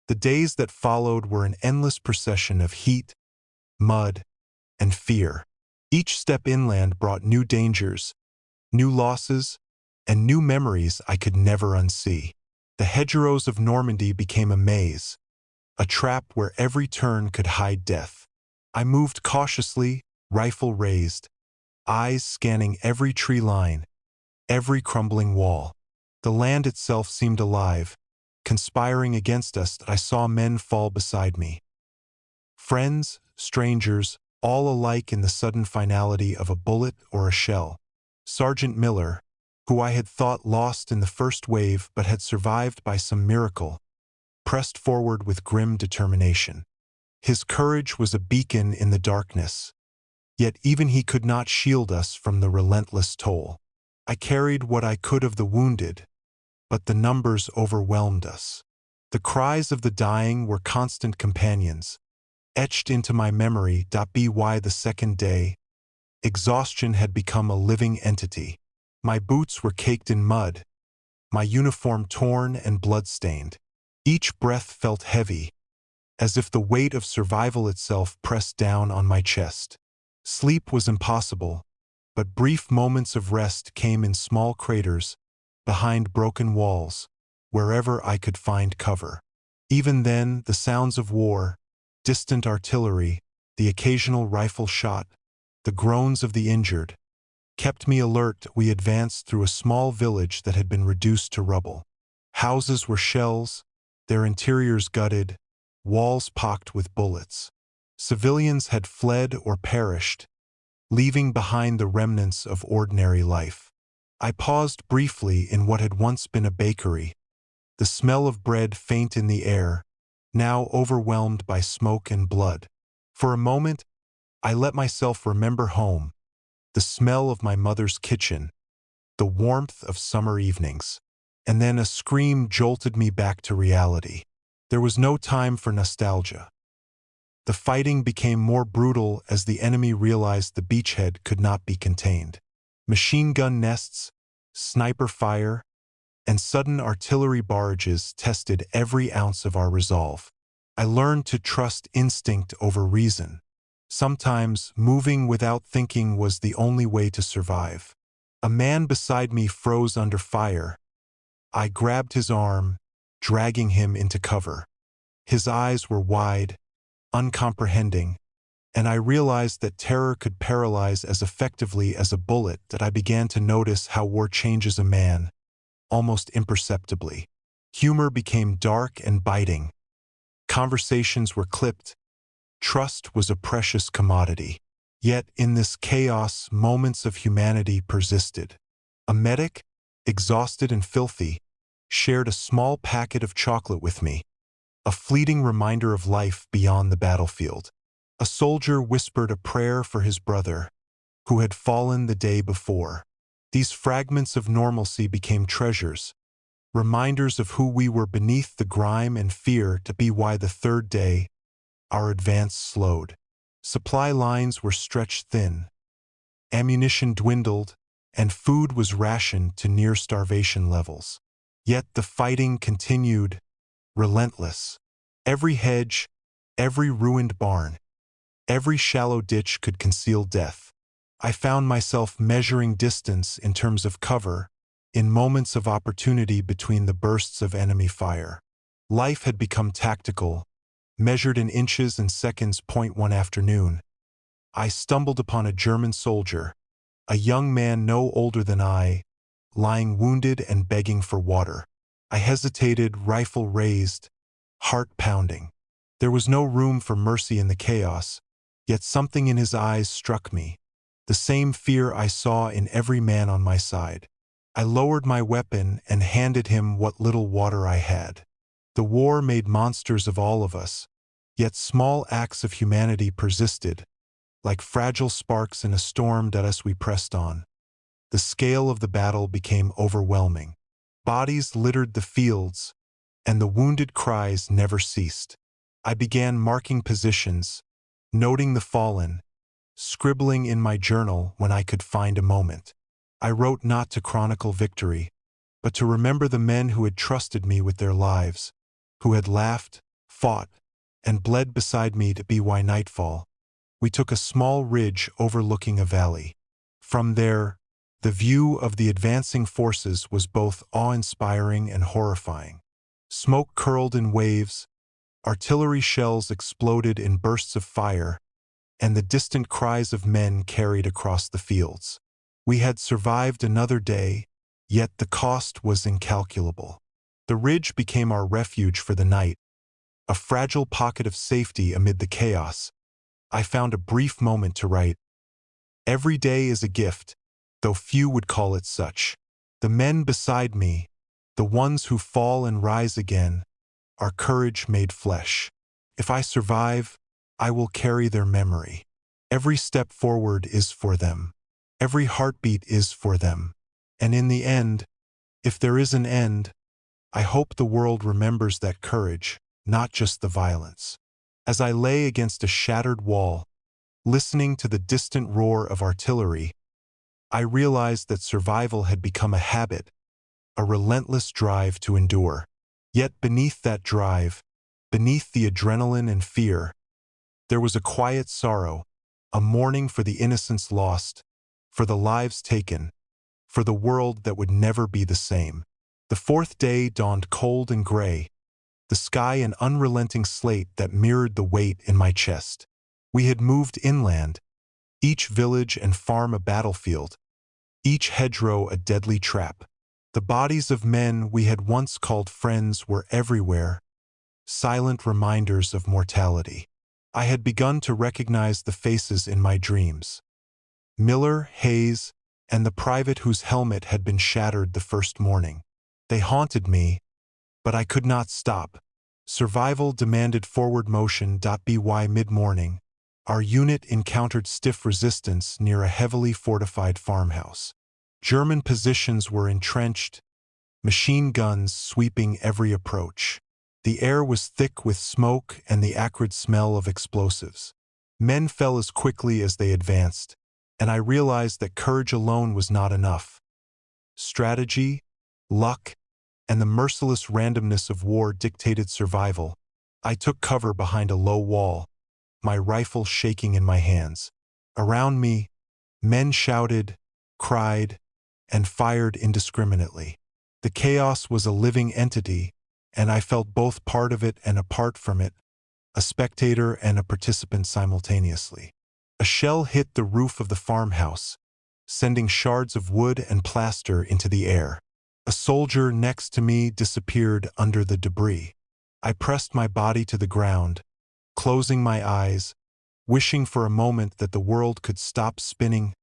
The days that followed were an endless procession of heat, mud, and fear. Each step inland brought new dangers, new losses, and new memories I could never unsee. The hedgerows of Normandy became a maze, a trap where every turn could hide death. I moved cautiously, rifle raised, eyes scanning every tree line, every crumbling wall. The land itself seemed alive, conspiring against us. I saw men fall beside me. Friends, strangers, all alike in the sudden finality of a bullet or a shell. Sergeant Miller, who I had thought lost in the first wave but had survived by some miracle, pressed forward with grim determination. His courage was a beacon in the darkness, yet even he could not shield us from the relentless toll. I carried what I could of the wounded, but the numbers overwhelmed us. The cries of the dying were constant companions, etched into my memory. By the second day, exhaustion had become a living entity. My boots were caked in mud, my uniform torn and blood-stained. Each breath felt heavy, as if the weight of survival itself pressed down on my chest. Sleep was impossible, but brief moments of rest came in small craters, behind broken walls, wherever I could find cover. Even then, the sounds of war, distant artillery, the occasional rifle shot, the groans of the injured, kept me alert. We advanced through a small village that had been reduced to rubble. Houses were shells, their interiors gutted, walls pocked with bullets. Civilians had fled or perished, leaving behind the remnants of ordinary life. I paused briefly in what had once been a bakery, the smell of bread faint in the air, now overwhelmed by smoke and blood. For a moment, I let myself remember home, the smell of my mother's kitchen, the warmth of summer evenings. And then a scream jolted me back to reality. There was no time for nostalgia. The fighting became more brutal as the enemy realized the beachhead could not be contained. Machine gun nests, sniper fire, and sudden artillery barrages tested every ounce of our resolve. I learned to trust instinct over reason. Sometimes moving without thinking was the only way to survive. A man beside me froze under fire. I grabbed his arm, dragging him into cover. His eyes were wide, uncomprehending, and I realized that terror could paralyze as effectively as a bullet. That I began to notice how war changes a man, almost imperceptibly. Humor became dark and biting. Conversations were clipped. Trust was a precious commodity. Yet in this chaos, moments of humanity persisted. A medic, exhausted and filthy, shared a small packet of chocolate with me, a fleeting reminder of life beyond the battlefield. A soldier whispered a prayer for his brother, who had fallen the day before. These fragments of normalcy became treasures, reminders of who we were beneath the grime and fear. By the third day, our advance slowed. Supply lines were stretched thin, ammunition dwindled, and food was rationed to near starvation levels. Yet the fighting continued, relentless. Every hedge, every ruined barn, every shallow ditch could conceal death. I found myself measuring distance in terms of cover, in moments of opportunity between the bursts of enemy fire. Life had become tactical, measured in inches and seconds. One afternoon, I stumbled upon a German soldier, a young man no older than I, lying wounded and begging for water. I hesitated, rifle raised, heart pounding. There was no room for mercy in the chaos, yet something in his eyes struck me, the same fear I saw in every man on my side. I lowered my weapon and handed him what little water I had. The war made monsters of all of us, yet small acts of humanity persisted, like fragile sparks in a storm. As we pressed on, the scale of the battle became overwhelming. Bodies littered the fields, and the wounded cries never ceased. I began marking positions, noting the fallen, scribbling in my journal when I could find a moment. I wrote not to chronicle victory, but to remember the men who had trusted me with their lives, who had laughed, fought, and bled beside me to be why nightfall. We took a small ridge overlooking a valley. From there, the view of the advancing forces was both awe-inspiring and horrifying. Smoke curled in waves, artillery shells exploded in bursts of fire, and the distant cries of men carried across the fields. We had survived another day, yet the cost was incalculable. The ridge became our refuge for the night, a fragile pocket of safety amid the chaos. I found a brief moment to write, "Every day is a gift, though few would call it such. The men beside me, the ones who fall and rise again, are courage made flesh. If I survive, I will carry their memory. Every step forward is for them. Every heartbeat is for them. And in the end, if there is an end, I hope the world remembers that courage, not just the violence." As I lay against a shattered wall, listening to the distant roar of artillery, I realized that survival had become a habit, a relentless drive to endure. Yet beneath that drive, beneath the adrenaline and fear, there was a quiet sorrow, a mourning for the innocents lost, for the lives taken, for the world that would never be the same. The fourth day dawned cold and gray, the sky an unrelenting slate that mirrored the weight in my chest. We had moved inland, each village and farm a battlefield, each hedgerow a deadly trap. The bodies of men we had once called friends were everywhere, silent reminders of mortality. I had begun to recognize the faces in my dreams. Miller, Hayes, and the private whose helmet had been shattered the first morning. They haunted me, but I could not stop. Survival demanded forward motion. By mid-morning, our unit encountered stiff resistance near a heavily fortified farmhouse. German positions were entrenched, machine guns sweeping every approach. The air was thick with smoke and the acrid smell of explosives. Men fell as quickly as they advanced, and I realized that courage alone was not enough. Strategy, luck, and the merciless randomness of war dictated survival. I took cover behind a low wall, my rifle shaking in my hands. Around me, men shouted, cried, and fired indiscriminately. The chaos was a living entity, and I felt both part of it and apart from it, a spectator and a participant simultaneously. A shell hit the roof of the farmhouse, sending shards of wood and plaster into the air. A soldier next to me disappeared under the debris. I pressed my body to the ground, closing my eyes, wishing for a moment that the world could stop spinning.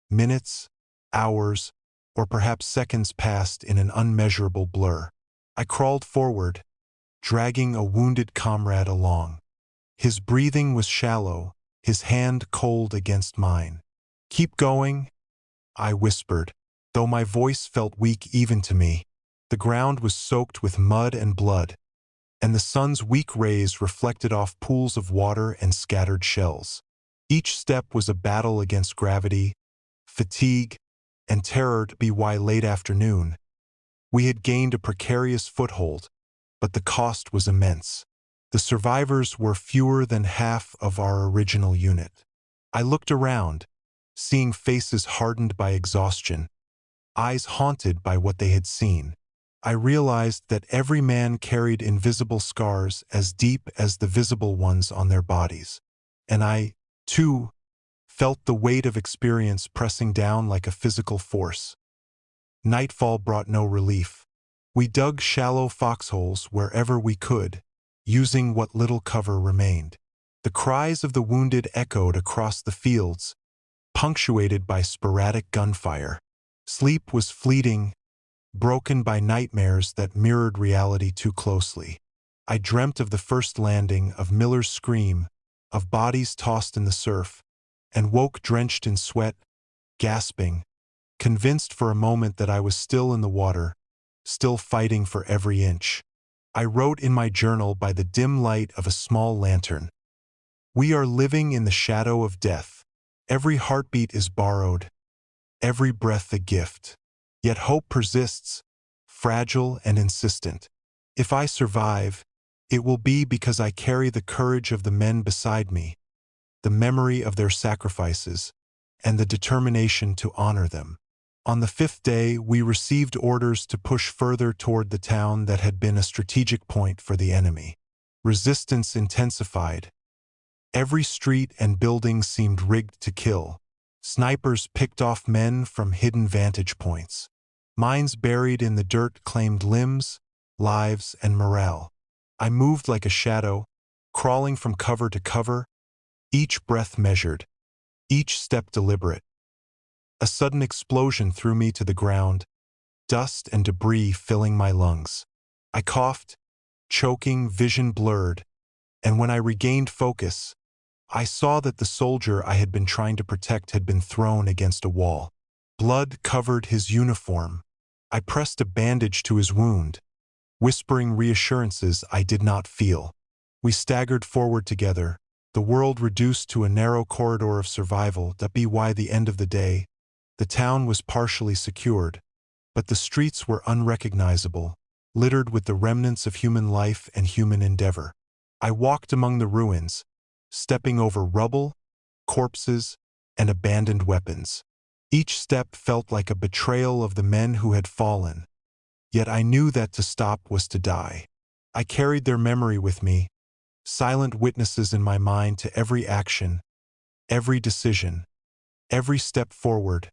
Minutes, hours, or perhaps seconds passed in an unmeasurable blur. I crawled forward, dragging a wounded comrade along. His breathing was shallow, his hand cold against mine. "Keep going," I whispered, though my voice felt weak even to me. The ground was soaked with mud and blood, and the sun's weak rays reflected off pools of water and scattered shells. Each step was a battle against gravity, fatigue, and terror. By late afternoon, we had gained a precarious foothold, but the cost was immense. The survivors were fewer than half of our original unit. I looked around, seeing faces hardened by exhaustion, eyes haunted by what they had seen. I realized that every man carried invisible scars as deep as the visible ones on their bodies. And I, too, felt the weight of experience pressing down like a physical force. Nightfall brought no relief. We dug shallow foxholes wherever we could, using what little cover remained. The cries of the wounded echoed across the fields, punctuated by sporadic gunfire. Sleep was fleeting, broken by nightmares that mirrored reality too closely. I dreamt of the first landing, of Miller's scream, of bodies tossed in the surf, and woke drenched in sweat, gasping, convinced for a moment that I was still in the water, still fighting for every inch. I wrote in my journal by the dim light of a small lantern, "We are living in the shadow of death. Every heartbeat is borrowed, every breath a gift. Yet hope persists, fragile and insistent. If I survive, It will be because I carry the courage of the men beside me, the memory of their sacrifices, and the determination to honor them. On the fifth day, we received orders to push further toward the town that had been a strategic point for the enemy. Resistance intensified. Every street and building seemed rigged to kill. Snipers picked off men from hidden vantage points. Mines buried in the dirt claimed limbs, lives, and morale. I moved like a shadow, crawling from cover to cover, each breath measured, each step deliberate. A sudden explosion threw me to the ground, dust and debris filling my lungs. I coughed, choking, vision blurred, and when I regained focus, I saw that the soldier I had been trying to protect had been thrown against a wall. Blood covered his uniform. I pressed a bandage to his wound, whispering reassurances I did not feel. We staggered forward together, the world reduced to a narrow corridor of survival. That be why the end of the day, the town was partially secured, but the streets were unrecognizable, littered with the remnants of human life and human endeavor. I walked among the ruins, stepping over rubble, corpses, and abandoned weapons. Each step felt like a betrayal of the men who had fallen, yet I knew that to stop was to die. I carried their memory with me, silent witnesses in my mind to every action, every decision, every step forward.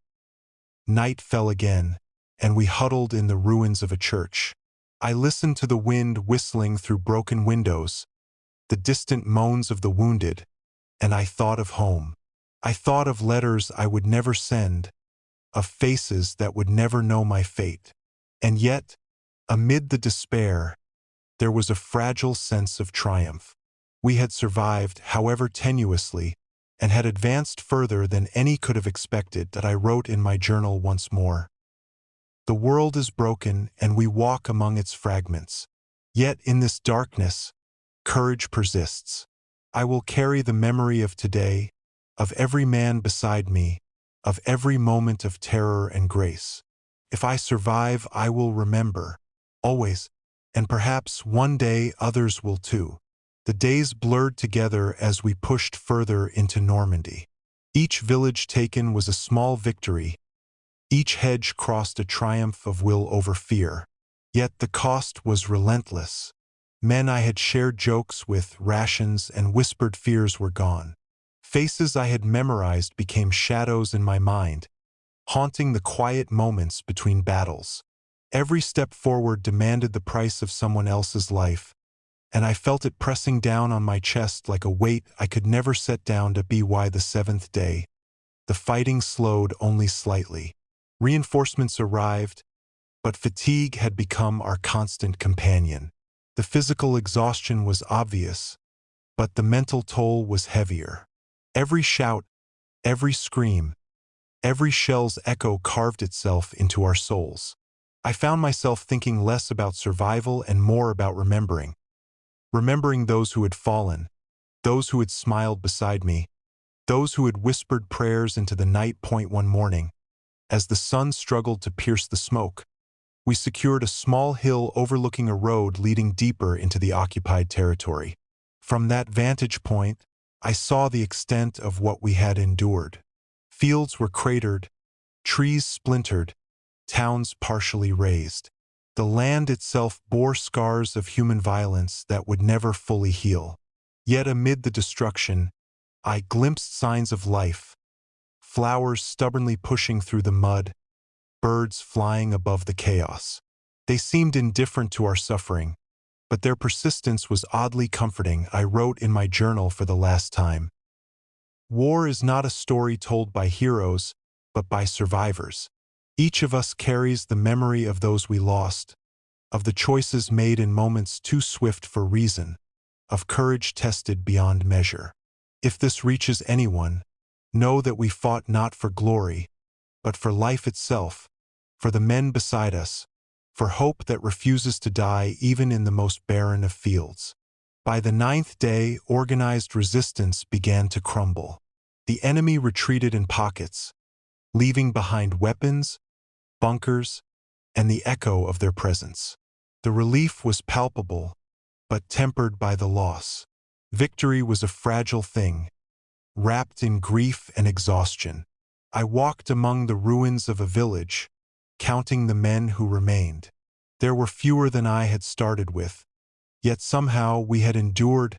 Night fell again, and we huddled in the ruins of a church. I listened to the wind whistling through broken windows, the distant moans of the wounded, and I thought of home. I thought of letters I would never send, of faces that would never know my fate. And yet, amid the despair, there was a fragile sense of triumph. We had survived, however tenuously, and had advanced further than any could have expected. That I wrote in my journal once more. The world is broken, and we walk among its fragments. Yet in this darkness, courage persists. I will carry the memory of today, of every man beside me, of every moment of terror and grace. If I survive, I will remember, always, and perhaps one day others will too. The days blurred together as we pushed further into Normandy. Each village taken was a small victory. Each hedge crossed a triumph of will over fear. Yet the cost was relentless. Men I had shared jokes with, rations, and whispered fears were gone. Faces I had memorized became shadows in my mind, haunting the quiet moments between battles. Every step forward demanded the price of someone else's life, and I felt it pressing down on my chest like a weight I could never set down. To be why the seventh day, the fighting slowed only slightly. Reinforcements arrived, but fatigue had become our constant companion. The physical exhaustion was obvious, but the mental toll was heavier. Every shout, every scream, every shell's echo carved itself into our souls. I found myself thinking less about survival and more about remembering. Remembering those who had fallen, those who had smiled beside me, those who had whispered prayers into the night. One morning, as the sun struggled to pierce the smoke, we secured a small hill overlooking a road leading deeper into the occupied territory. From that vantage point, I saw the extent of what we had endured. Fields were cratered, trees splintered, towns partially razed. The land itself bore scars of human violence that would never fully heal. Yet amid the destruction, I glimpsed signs of life. Flowers stubbornly pushing through the mud, birds flying above the chaos. They seemed indifferent to our suffering, but their persistence was oddly comforting. I wrote in my journal for the last time. War is not a story told by heroes, but by survivors. Each of us carries the memory of those we lost, of the choices made in moments too swift for reason, of courage tested beyond measure. If this reaches anyone, know that we fought not for glory, but for life itself, for the men beside us, for hope that refuses to die even in the most barren of fields. By the ninth day, organized resistance began to crumble. The enemy retreated in pockets, leaving behind weapons, bunkers, and the echo of their presence. The relief was palpable, but tempered by the loss. Victory was a fragile thing, wrapped in grief and exhaustion. I walked among the ruins of a village, counting the men who remained. There were fewer than I had started with, yet somehow we had endured.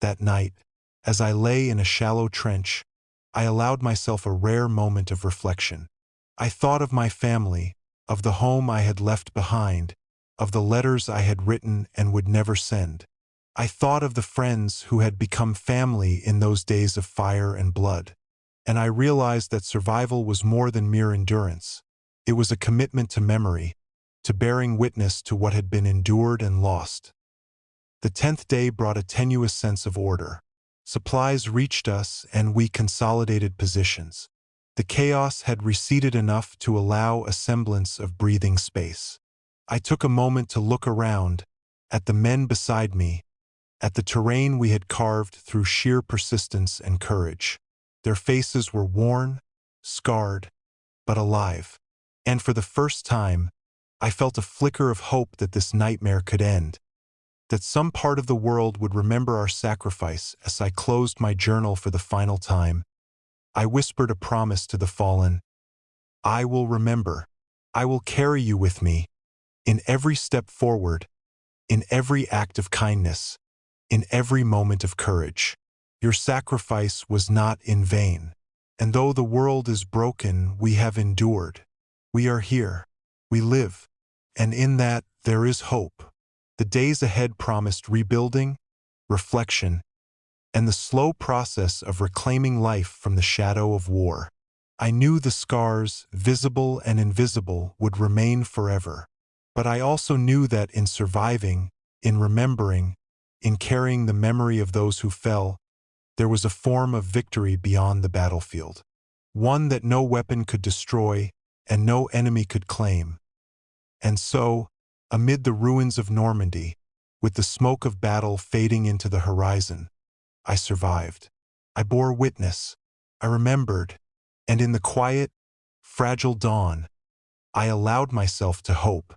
That night, as I lay in a shallow trench, I allowed myself a rare moment of reflection. I thought of my family, of the home I had left behind, of the letters I had written and would never send. I thought of the friends who had become family in those days of fire and blood. And I realized that survival was more than mere endurance. It was a commitment to memory, to bearing witness to what had been endured and lost. The 10th day brought a tenuous sense of order. Supplies reached us and we consolidated positions. The chaos had receded enough to allow a semblance of breathing space. I took a moment to look around, at the men beside me, at the terrain we had carved through sheer persistence and courage. Their faces were worn, scarred, but alive. And for the first time, I felt a flicker of hope that this nightmare could end, that some part of the world would remember our sacrifice. As I closed my journal for the final time, I whispered a promise to the fallen. I will remember. I will carry you with me, in every step forward, in every act of kindness, in every moment of courage. Your sacrifice was not in vain. And though the world is broken, we have endured. We are here. We live. And in that, there is hope. The days ahead promised rebuilding, reflection, and the slow process of reclaiming life from the shadow of war. I knew the scars, visible and invisible, would remain forever. But I also knew that in surviving, in remembering, in carrying the memory of those who fell, there was a form of victory beyond the battlefield. One that no weapon could destroy and no enemy could claim. And so, amid the ruins of Normandy, with the smoke of battle fading into the horizon, I survived. I bore witness. I remembered. And in the quiet, fragile dawn, I allowed myself to hope.